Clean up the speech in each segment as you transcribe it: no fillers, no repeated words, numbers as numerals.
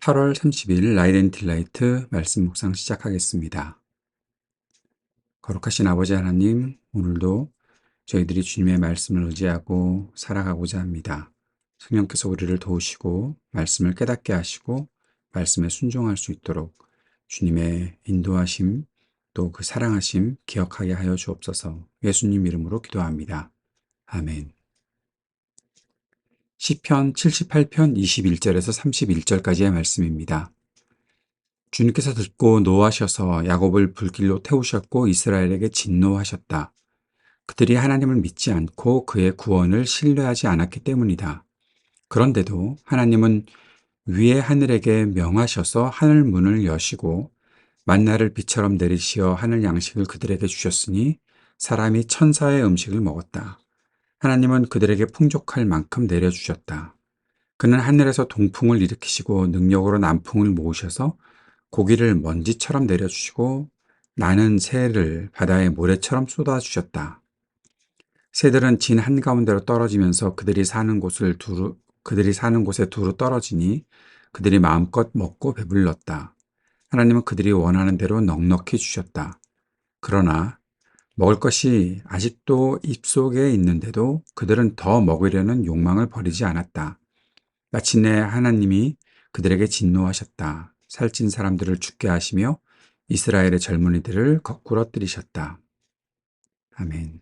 8월 30일 라이트 앤 딜라이트 말씀 묵상 시작하겠습니다. 거룩하신 아버지 하나님, 오늘도 저희들이 주님의 말씀을 의지하고 살아가고자 합니다. 성령께서 우리를 도우시고 말씀을 깨닫게 하시고 말씀에 순종할 수 있도록 주님의 인도하심 또 그 사랑하심 기억하게 하여 주옵소서. 예수님 이름으로 기도합니다. 아멘. 시편 78편 21절에서 31절까지의 말씀입니다. 주님께서 듣고 노하셔서 야곱을 불길로 태우셨고 이스라엘에게 진노하셨다. 그들이 하나님을 믿지 않고 그의 구원을 신뢰하지 않았기 때문이다. 그런데도 하나님은 위의 하늘에게 명하셔서 하늘 문을 여시고 만나를 비처럼 내리시어 하늘 양식을 그들에게 주셨으니 사람이 천사의 음식을 먹었다. 하나님은 그들에게 풍족할 만큼 내려주셨다. 그는 하늘에서 동풍을 일으키시고 능력으로 남풍을 모으셔서 고기를 먼지처럼 내려주시고 나는 새를 바다의 모래처럼 쏟아주셨다. 새들은 진 한가운데로 떨어지면서 그들이 사는 곳에 두루 떨어지니 그들이 마음껏 먹고 배불렀다. 하나님은 그들이 원하는 대로 넉넉히 주셨다. 그러나 먹을 것이 아직도 입속에 있는데도 그들은 더 먹으려는 욕망을 버리지 않았다. 마침내 하나님이 그들에게 진노하셨다. 살찐 사람들을 죽게 하시며 이스라엘의 젊은이들을 거꾸로 들이셨다. 아멘.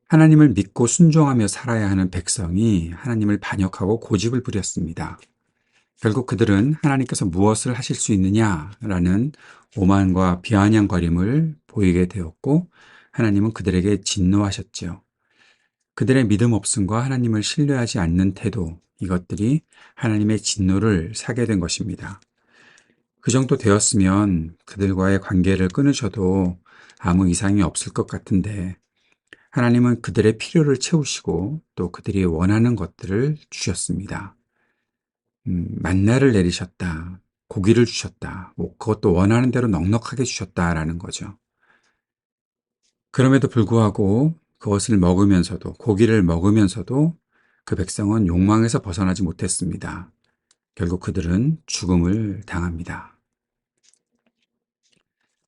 하나님을 믿고 순종하며 살아야 하는 백성이 하나님을 반역하고 고집을 부렸습니다. 결국 그들은 하나님께서 무엇을 하실 수 있느냐라는 오만과 비아냥거림을 보이게 되었고 하나님은 그들에게 진노하셨죠. 그들의 믿음 없음과 하나님을 신뢰하지 않는 태도, 이것들이 하나님의 진노를 사게 된 것입니다. 그 정도 되었으면 그들과의 관계를 끊으셔도 아무 이상이 없을 것 같은데 하나님은 그들의 필요를 채우시고 또 그들이 원하는 것들을 주셨습니다. 만나를 내리셨다. 고기를 주셨다. 그것도 원하는 대로 넉넉하게 주셨다라는 거죠. 그럼에도 불구하고 그것을 먹으면서도, 고기를 먹으면서도 그 백성은 욕망에서 벗어나지 못했습니다. 결국 그들은 죽음을 당합니다.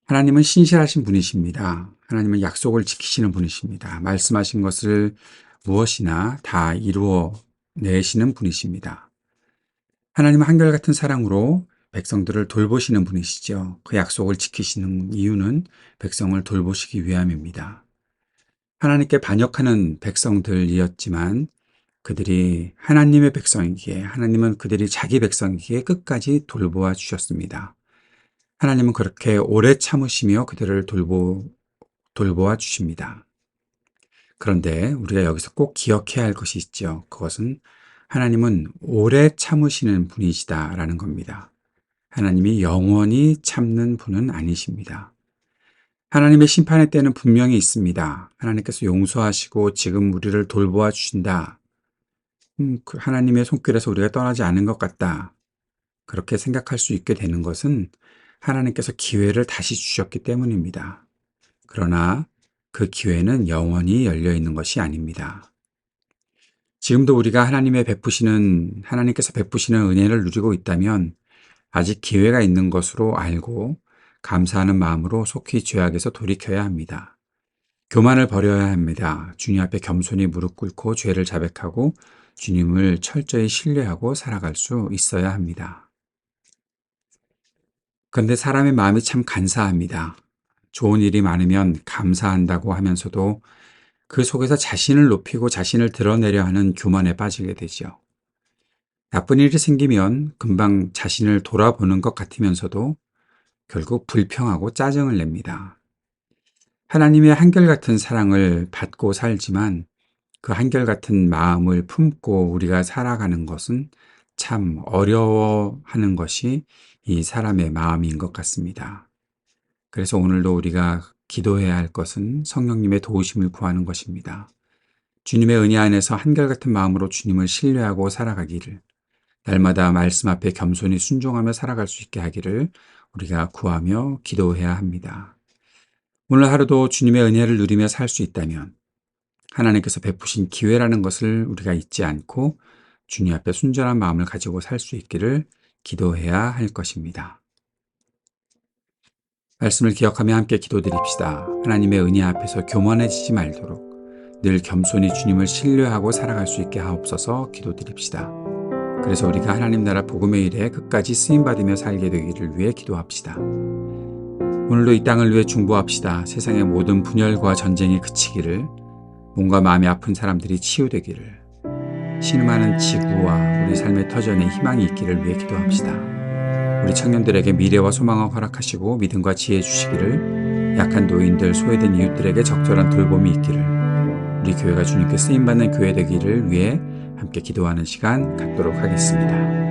하나님은 신실하신 분이십니다. 하나님은 약속을 지키시는 분이십니다. 말씀하신 것을 무엇이나 다 이루어 내시는 분이십니다. 하나님은 한결같은 사랑으로 백성들을 돌보시는 분이시죠. 그 약속을 지키시는 이유는 백성을 돌보시기 위함입니다. 하나님께 반역하는 백성들이었지만 그들이 하나님의 백성이기에 하나님은 그들이 자기 백성이기에 끝까지 돌보아 주셨습니다. 하나님은 그렇게 오래 참으시며 그들을 돌보아 주십니다. 그런데 우리가 여기서 꼭 기억해야 할 것이 있죠. 그것은 하나님은 오래 참으시는 분이시다라는 겁니다. 하나님이 영원히 참는 분은 아니십니다. 하나님의 심판의 때는 분명히 있습니다. 하나님께서 용서하시고 지금 우리를 돌보아 주신다. 그 하나님의 손길에서 우리가 떠나지 않은 것 같다. 그렇게 생각할 수 있게 되는 것은 하나님께서 기회를 다시 주셨기 때문입니다. 그러나 그 기회는 영원히 열려 있는 것이 아닙니다. 지금도 우리가 하나님께서 베푸시는 은혜를 누리고 있다면 아직 기회가 있는 것으로 알고 감사하는 마음으로 속히 죄악에서 돌이켜야 합니다. 교만을 버려야 합니다. 주님 앞에 겸손히 무릎 꿇고 죄를 자백하고 주님을 철저히 신뢰하고 살아갈 수 있어야 합니다. 그런데 사람의 마음이 참 간사합니다. 좋은 일이 많으면 감사한다고 하면서도 그 속에서 자신을 높이고 자신을 드러내려 하는 교만에 빠지게 되죠. 나쁜 일이 생기면 금방 자신을 돌아보는 것 같으면서도 결국 불평하고 짜증을 냅니다. 하나님의 한결같은 사랑을 받고 살지만 그 한결같은 마음을 품고 우리가 살아가는 것은 참 어려워하는 것이 이 사람의 마음인 것 같습니다. 그래서 오늘도 우리가 기도해야 할 것은 성령님의 도우심을 구하는 것입니다. 주님의 은혜 안에서 한결같은 마음으로 주님을 신뢰하고 살아가기를, 날마다 말씀 앞에 겸손히 순종하며 살아갈 수 있게 하기를 우리가 구하며 기도해야 합니다. 오늘 하루도 주님의 은혜를 누리며 살 수 있다면 하나님께서 베푸신 기회라는 것을 우리가 잊지 않고 주님 앞에 순전한 마음을 가지고 살 수 있기를 기도해야 할 것입니다. 말씀을 기억하며 함께 기도드립시다. 하나님의 은혜 앞에서 교만해지지 말도록 늘 겸손히 주님을 신뢰하고 살아갈 수 있게 하옵소서. 기도드립시다. 그래서 우리가 하나님 나라 복음의 일에 끝까지 쓰임받으며 살게 되기를 위해 기도합시다. 오늘도 이 땅을 위해 중보합시다. 세상의 모든 분열과 전쟁이 그치기를, 몸과 마음이 아픈 사람들이 치유되기를, 신음하는 지구와 우리 삶의 터전에 희망이 있기를 위해 기도합시다. 우리 청년들에게 미래와 소망을 허락하시고 믿음과 지혜 주시기를, 약한 노인들, 소외된 이웃들에게 적절한 돌봄이 있기를, 우리 교회가 주님께 쓰임받는 교회 되기를 위해 함께 기도하는 시간 갖도록 하겠습니다.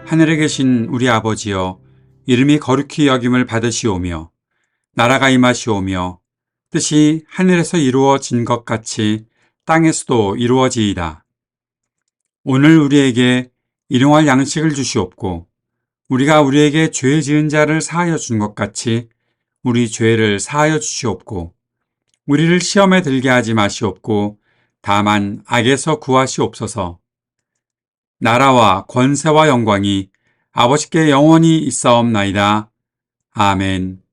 하늘에 계신 우리 아버지여, 이름이 거룩히 여김을 받으시오며 나라가 임하시오며 뜻이 하늘에서 이루어진 것 같이 땅에서도 이루어지이다. 오늘 우리에게 일용할 양식을 주시옵고 우리가 우리에게 죄 지은 자를 사하여 준 것 같이 우리 죄를 사하여 주시옵고 우리를 시험에 들게 하지 마시옵고 다만 악에서 구하시옵소서. 나라와 권세와 영광이 아버지께 영원히 있사옵나이다. 아멘.